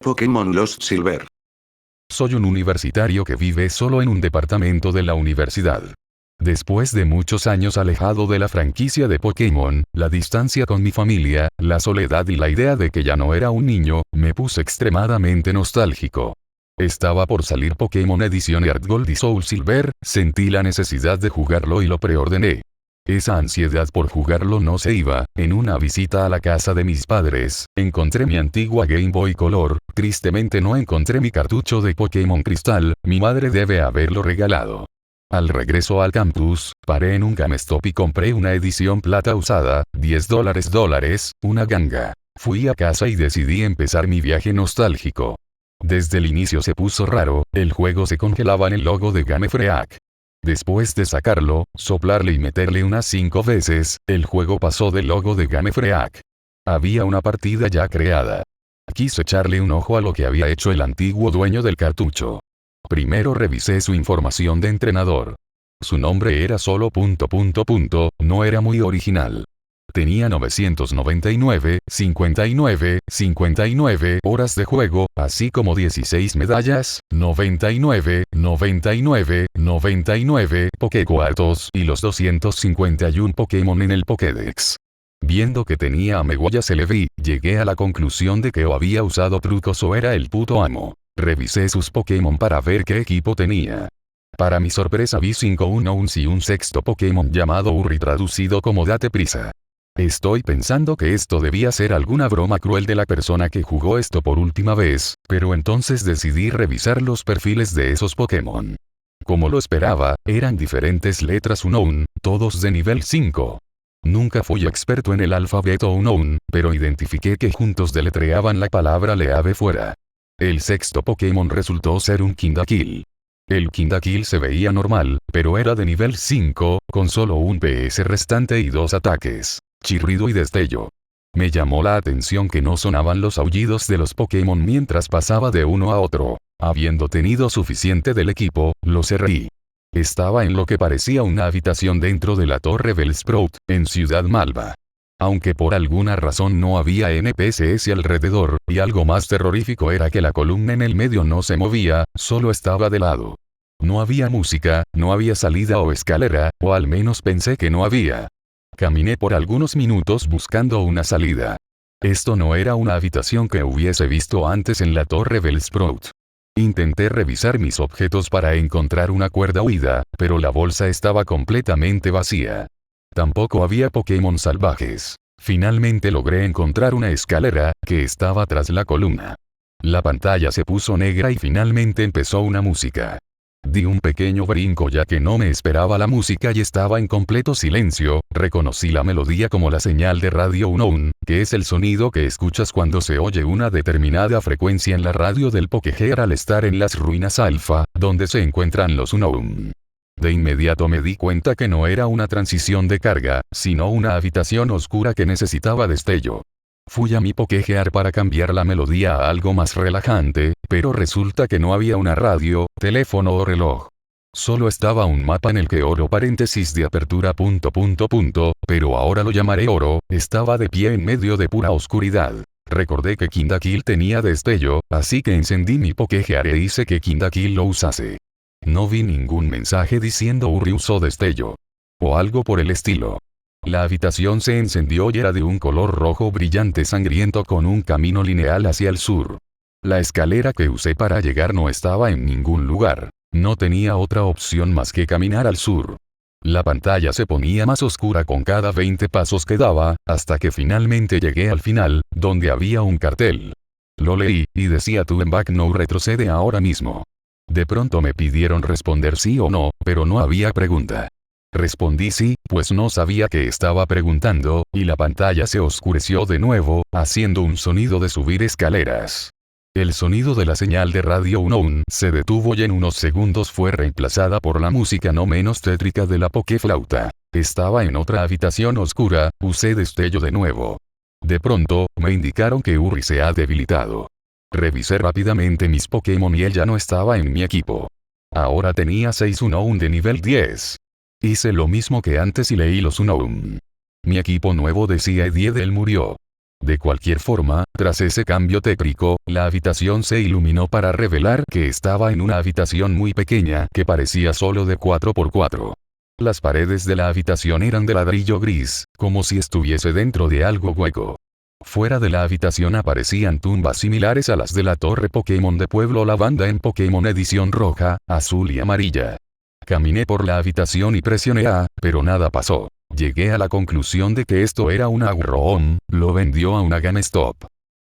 Pokémon Lost Silver. Soy un universitario que vive solo en un departamento de la universidad. Después de muchos años alejado de la franquicia de Pokémon, la distancia con mi familia, la soledad y la idea de que ya no era un niño, me puse extremadamente nostálgico. Estaba por salir Pokémon Edición Heart Gold y Soul Silver, sentí la necesidad de jugarlo y lo preordené. Esa ansiedad por jugarlo no se iba. En una visita a la casa de mis padres, encontré mi antigua Game Boy Color, tristemente no encontré mi cartucho de Pokémon Cristal, mi madre debe haberlo regalado. Al regreso al campus, paré en un GameStop y compré una edición plata usada, $10, una ganga. Fui a casa y decidí empezar mi viaje nostálgico. Desde el inicio se puso raro, el juego se congelaba en el logo de Game Freak. Después de sacarlo, soplarle y meterle unas 5 veces, el juego pasó del logo de Game Freak. Había una partida ya creada. Quise echarle un ojo a lo que había hecho el antiguo dueño del cartucho. Primero revisé su información de entrenador. Su nombre era solo ... no era muy original. Tenía 999, 59 horas de juego, así como 16 medallas, 99 Pokécuartos y los 251 Pokémon en el Pokédex. Viendo que tenía a Megoya Celebi, llegué a la conclusión de que o había usado trucos o era el puto amo. Revisé sus Pokémon para ver qué equipo tenía. Para mi sorpresa vi 5 Unknowns y un sexto Pokémon llamado Urri traducido como Date Prisa. Estoy pensando que esto debía ser alguna broma cruel de la persona que jugó esto por última vez, pero entonces decidí revisar los perfiles de esos Pokémon. Como lo esperaba, eran diferentes letras Unknown, todos de nivel 5. Nunca fui experto en el alfabeto Unknown, pero identifiqué que juntos deletreaban la palabra Leave fuera. El sexto Pokémon resultó ser un Kindakil. El Kindakil se veía normal, pero era de nivel 5, con solo un PS restante y 2 ataques. Chirrido y destello. Me llamó la atención que no sonaban los aullidos de los Pokémon mientras pasaba de uno a otro. Habiendo tenido suficiente del equipo, lo cerré. Estaba en lo que parecía una habitación dentro de la Torre Bellsprout, en Ciudad Malva. Aunque por alguna razón no había NPCs alrededor, y algo más terrorífico era que la columna en el medio no se movía, solo estaba de lado. No había música, no había salida o escalera, o al menos pensé que no había. Caminé por algunos minutos buscando una salida. Esto no era una habitación que hubiese visto antes en la Torre Bellsprout. Intenté revisar mis objetos para encontrar una cuerda huida, pero la bolsa estaba completamente vacía. Tampoco había Pokémon salvajes. Finalmente logré encontrar una escalera, que estaba tras la columna. La pantalla se puso negra y finalmente empezó una música. Di un pequeño brinco ya que no me esperaba la música y estaba en completo silencio. Reconocí la melodía como la señal de radio Unknown, que es el sonido que escuchas cuando se oye una determinada frecuencia en la radio del Pokégear al estar en las ruinas Alpha, donde se encuentran los Unknown. De inmediato me di cuenta que no era una transición de carga, sino una habitación oscura que necesitaba destello. Fui a mi Pokégear para cambiar la melodía a algo más relajante, pero resulta que no había una radio, teléfono o reloj. Solo estaba un mapa en el que oro paréntesis de apertura ... pero ahora lo llamaré oro, estaba de pie en medio de pura oscuridad. Recordé que Kindakil tenía destello, así que encendí mi Pokégear e hice que Kindakil lo usase. No vi ningún mensaje diciendo Urri usó destello. O algo por el estilo. La habitación se encendió y era de un color rojo brillante sangriento con un camino lineal hacia el sur. La escalera que usé para llegar no estaba en ningún lugar. No tenía otra opción más que caminar al sur. La pantalla se ponía más oscura con cada 20 pasos que daba, hasta que finalmente llegué al final, donde había un cartel. Lo leí, y decía To Back No retrocede ahora mismo. De pronto me pidieron responder sí o no, pero no había pregunta. Respondí sí, pues no sabía qué estaba preguntando, y la pantalla se oscureció de nuevo, haciendo un sonido de subir escaleras. El sonido de la señal de radio Unknown se detuvo y en unos segundos fue reemplazada por la música no menos tétrica de la Pokéflauta. Estaba en otra habitación oscura, usé destello de nuevo. De pronto, me indicaron que Urri se ha debilitado. Revisé rápidamente mis Pokémon y él ya no estaba en mi equipo. Ahora tenía 6 Unknown de nivel 10. Hice lo mismo que antes y leí los Unknown. Mi equipo nuevo decía Ediedel murió. De cualquier forma, tras ese cambio tétrico, la habitación se iluminó para revelar que estaba en una habitación muy pequeña que parecía solo de 4×4. Las paredes de la habitación eran de ladrillo gris, como si estuviese dentro de algo hueco. Fuera de la habitación aparecían tumbas similares a las de la torre Pokémon de Pueblo Lavanda en Pokémon edición roja, azul y amarilla. Caminé por la habitación y presioné A, pero nada pasó. Llegué a la conclusión de que esto era una Agro-Home, lo vendió a una GameStop.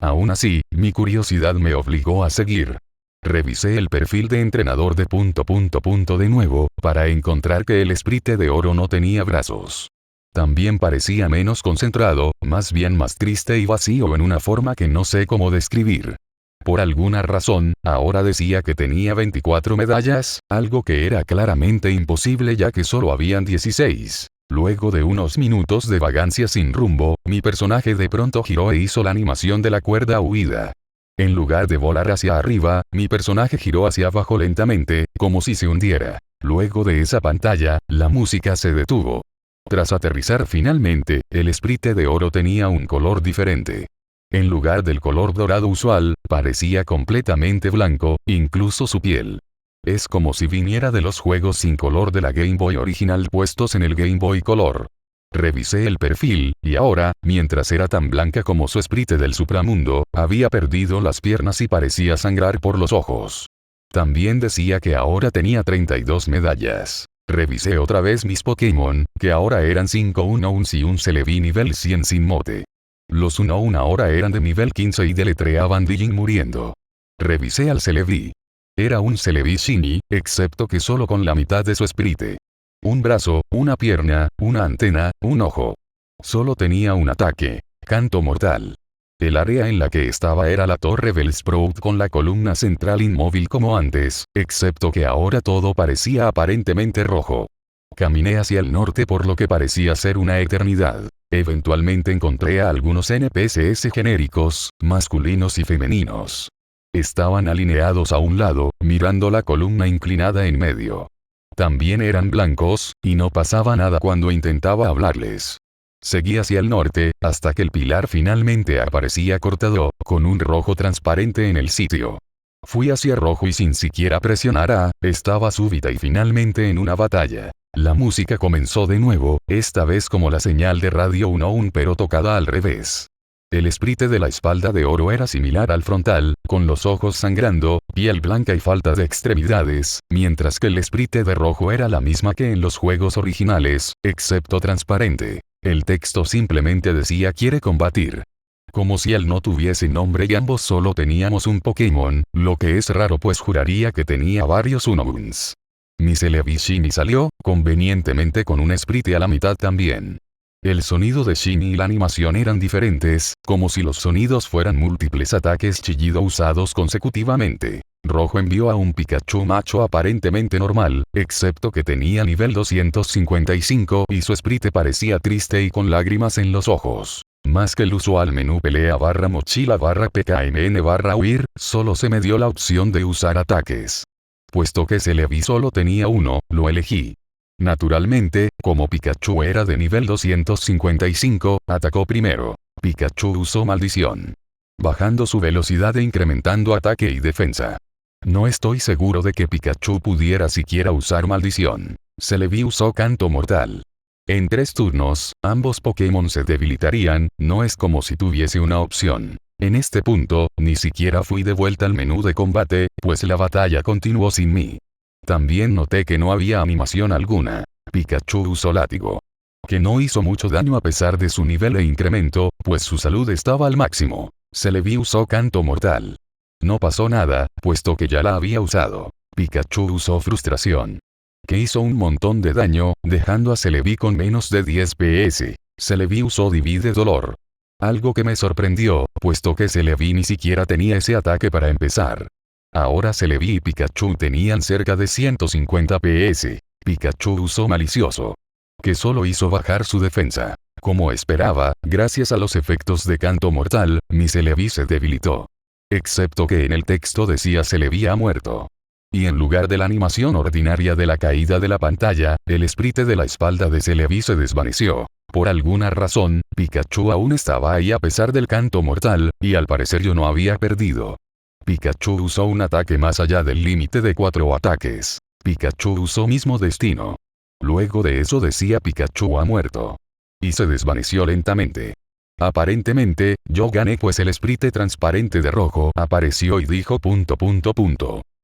Aún así, mi curiosidad me obligó a seguir. Revisé el perfil de entrenador de ... de nuevo, para encontrar que el Sprite de oro no tenía brazos. También parecía menos concentrado, más bien más triste y vacío en una forma que no sé cómo describir. Por alguna razón, ahora decía que tenía 24 medallas, algo que era claramente imposible ya que solo habían 16. Luego de unos minutos de vagancia sin rumbo, mi personaje de pronto giró e hizo la animación de la cuerda huida. En lugar de volar hacia arriba, mi personaje giró hacia abajo lentamente, como si se hundiera. Luego de esa pantalla, la música se detuvo. Tras aterrizar finalmente, el Sprite de oro tenía un color diferente. En lugar del color dorado usual, parecía completamente blanco, incluso su piel. Es como si viniera de los juegos sin color de la Game Boy original puestos en el Game Boy Color. Revisé el perfil, y ahora, mientras era tan blanca como su Sprite del supramundo, había perdido las piernas y parecía sangrar por los ojos. También decía que ahora tenía 32 medallas. Revisé otra vez mis Pokémon, que ahora eran 5 Unowns y un Celebi nivel 100 sin mote. Los Unown ahora eran de nivel 15 y deletreaban Digin muriendo. Revisé al Celebi. Era un Celebi Shiny, excepto que solo con la mitad de su Sprite. Un brazo, una pierna, una antena, un ojo. Solo tenía un ataque. Canto mortal. El área en la que estaba era la torre Bellsprout con la columna central inmóvil como antes, excepto que ahora todo parecía aparentemente rojo. Caminé hacia el norte por lo que parecía ser una eternidad. Eventualmente encontré a algunos NPCs genéricos, masculinos y femeninos. Estaban alineados a un lado, mirando la columna inclinada en medio. También eran blancos, y no pasaba nada cuando intentaba hablarles. Seguí hacia el norte, hasta que el pilar finalmente aparecía cortado, con un rojo transparente en el sitio. Fui hacia rojo y sin siquiera presionar A, estaba súbita y finalmente en una batalla. La música comenzó de nuevo, esta vez como la señal de radio Unown pero tocada al revés. El Sprite de la espalda de oro era similar al frontal, con los ojos sangrando, piel blanca y falta de extremidades, mientras que el Sprite de rojo era la misma que en los juegos originales, excepto transparente. El texto simplemente decía quiere combatir. Como si él no tuviese nombre y ambos solo teníamos un Pokémon, lo que es raro pues juraría que tenía varios Unowns. Mi Celebi Shiny salió, convenientemente con un Sprite a la mitad también. El sonido de Shiny y la animación eran diferentes, como si los sonidos fueran múltiples ataques chillido usados consecutivamente. Rojo envió a un Pikachu macho aparentemente normal, excepto que tenía nivel 255 y su Sprite parecía triste y con lágrimas en los ojos. Más que el usual menú pelea / mochila / PKMN / huir, solo se me dio la opción de usar ataques. Puesto que Celebi solo tenía uno, lo elegí. Naturalmente, como Pikachu era de nivel 255, atacó primero. Pikachu usó maldición, bajando su velocidad e incrementando ataque y defensa. No estoy seguro de que Pikachu pudiera siquiera usar maldición. Celebi usó canto mortal. En 3 turnos, ambos Pokémon se debilitarían, no es como si tuviese una opción. En este punto, ni siquiera fui de vuelta al menú de combate, pues la batalla continuó sin mí. También noté que no había animación alguna. Pikachu usó látigo, que no hizo mucho daño a pesar de su nivel e incremento, pues su salud estaba al máximo. Celebi usó canto mortal. No pasó nada, puesto que ya la había usado. Pikachu usó frustración, que hizo un montón de daño, dejando a Celebi con menos de 10 PS. Celebi usó divide dolor. Algo que me sorprendió, puesto que Celebi ni siquiera tenía ese ataque para empezar. Ahora Celebi y Pikachu tenían cerca de 150 PS. Pikachu usó malicioso, que solo hizo bajar su defensa. Como esperaba, gracias a los efectos de canto mortal, mi Celebi se debilitó. Excepto que en el texto decía Celebi ha muerto. Y en lugar de la animación ordinaria de la caída de la pantalla, el sprite de la espalda de Celebi se desvaneció. Por alguna razón, Pikachu aún estaba ahí a pesar del canto mortal, y al parecer yo no había perdido. Pikachu usó un ataque más allá del límite de 4 ataques. Pikachu usó mismo destino. Luego de eso decía Pikachu ha muerto. Y se desvaneció lentamente. Aparentemente, yo gané pues el sprite transparente de rojo apareció y dijo ...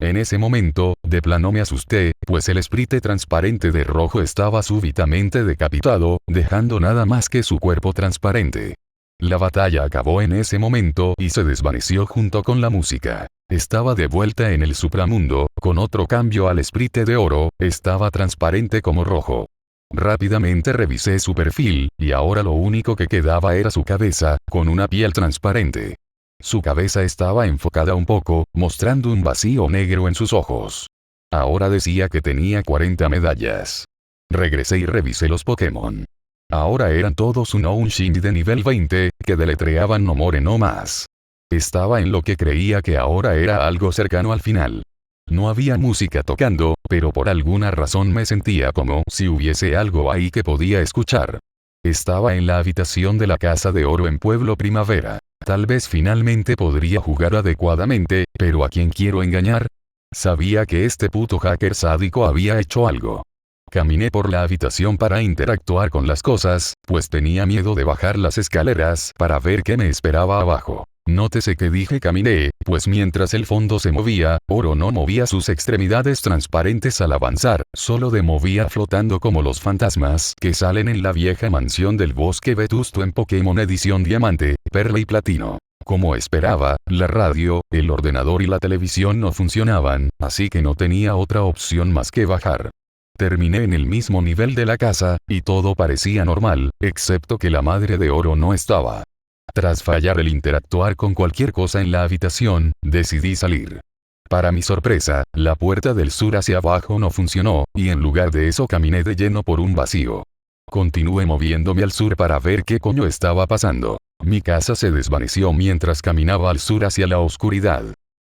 En ese momento, de plano me asusté, pues el sprite transparente de rojo estaba súbitamente decapitado, dejando nada más que su cuerpo transparente. La batalla acabó en ese momento y se desvaneció junto con la música. Estaba de vuelta en el supramundo, con otro cambio al sprite de oro, estaba transparente como rojo. Rápidamente revisé su perfil, y ahora lo único que quedaba era su cabeza, con una piel transparente. Su cabeza estaba enfocada un poco, mostrando un vacío negro en sus ojos. Ahora decía que tenía 40 medallas. Regresé y revisé los Pokémon. Ahora eran todos un Unshin de nivel 20, que deletreaban no more no más. Estaba en lo que creía que ahora era algo cercano al final. No había música tocando, pero por alguna razón me sentía como si hubiese algo ahí que podía escuchar. Estaba en la habitación de la Casa de Oro en Pueblo Primavera. Tal vez finalmente podría jugar adecuadamente, pero ¿a quién quiero engañar? Sabía que este puto hacker sádico había hecho algo. Caminé por la habitación para interactuar con las cosas, pues tenía miedo de bajar las escaleras para ver qué me esperaba abajo. Nótese que dije caminé, pues mientras el fondo se movía, Oro no movía sus extremidades transparentes al avanzar, solo de movía flotando como los fantasmas que salen en la vieja mansión del bosque vetusto en Pokémon Edición Diamante, Perla y Platino. Como esperaba, la radio, el ordenador y la televisión no funcionaban, así que no tenía otra opción más que bajar. Terminé en el mismo nivel de la casa, y todo parecía normal, excepto que la madre de Oro no estaba. Tras fallar el interactuar con cualquier cosa en la habitación, decidí salir. Para mi sorpresa, la puerta del sur hacia abajo no funcionó, y en lugar de eso caminé de lleno por un vacío. Continué moviéndome al sur para ver qué coño estaba pasando. Mi casa se desvaneció mientras caminaba al sur hacia la oscuridad.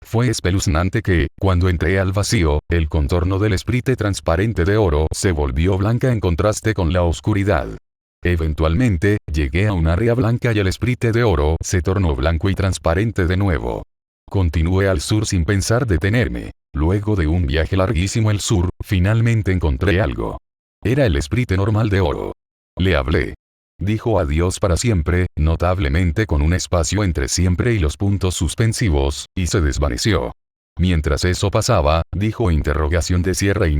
Fue espeluznante que, cuando entré al vacío, el contorno del sprite transparente de Oro se volvió blanca en contraste con la oscuridad. Eventualmente, llegué a un área blanca y el sprite de Oro se tornó blanco y transparente de nuevo. Continué al sur sin pensar detenerme. Luego de un viaje larguísimo al sur, finalmente encontré algo. Era el sprite normal de Oro. Le hablé. Dijo adiós para siempre, notablemente con un espacio entre siempre y los puntos suspensivos, y se desvaneció. Mientras eso pasaba, dijo interrogación de cierre,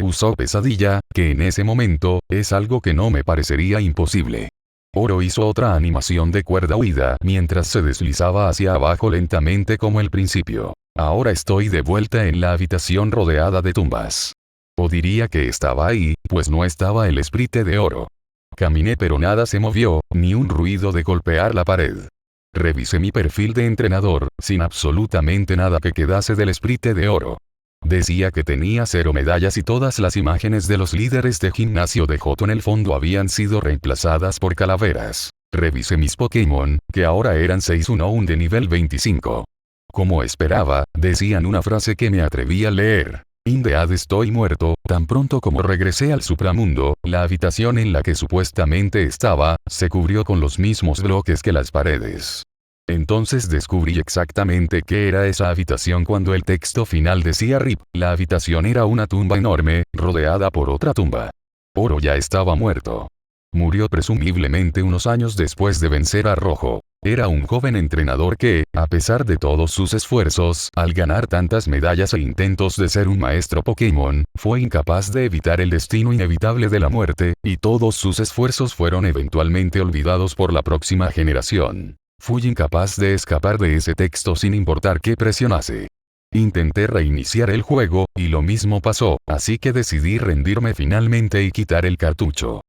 usó pesadilla, que en ese momento, es algo que no me parecería imposible. Oro hizo otra animación de cuerda huida mientras se deslizaba hacia abajo lentamente como el principio. Ahora estoy de vuelta en la habitación rodeada de tumbas. O diría que estaba ahí, pues no estaba el sprite de Oro. Caminé pero nada se movió, ni un ruido de golpear la pared. Revisé mi perfil de entrenador, sin absolutamente nada que quedase del sprite de Oro. Decía que tenía 0 medallas y todas las imágenes de los líderes de gimnasio de Johto en el fondo habían sido reemplazadas por calaveras. Revisé mis Pokémon, que ahora eran 6-1-1 de nivel 25. Como esperaba, decían una frase que me atreví a leer. Indead estoy muerto. Tan pronto como regresé al supramundo, la habitación en la que supuestamente estaba, se cubrió con los mismos bloques que las paredes. Entonces descubrí exactamente qué era esa habitación cuando el texto final decía RIP. La habitación era una tumba enorme, rodeada por otra tumba. Oro ya estaba muerto. Murió presumiblemente unos años después de vencer a Rojo. Era un joven entrenador que, a pesar de todos sus esfuerzos, al ganar tantas medallas e intentos de ser un maestro Pokémon, fue incapaz de evitar el destino inevitable de la muerte, y todos sus esfuerzos fueron eventualmente olvidados por la próxima generación. Fui incapaz de escapar de ese texto sin importar qué presionase. Intenté reiniciar el juego, y lo mismo pasó, así que decidí rendirme finalmente y quitar el cartucho.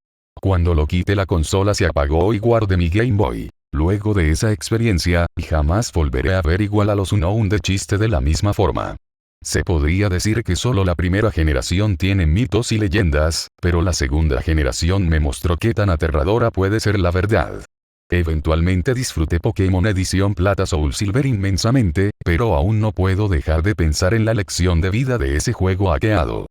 Cuando lo quité la consola se apagó y guardé mi Game Boy. Luego de esa experiencia, jamás volveré a ver igual a los 1-1 de chiste de la misma forma. Se podría decir que solo la primera generación tiene mitos y leyendas, pero la segunda generación me mostró qué tan aterradora puede ser la verdad. Eventualmente disfruté Pokémon Edición Plata Soul Silver inmensamente, pero aún no puedo dejar de pensar en la lección de vida de ese juego hackeado.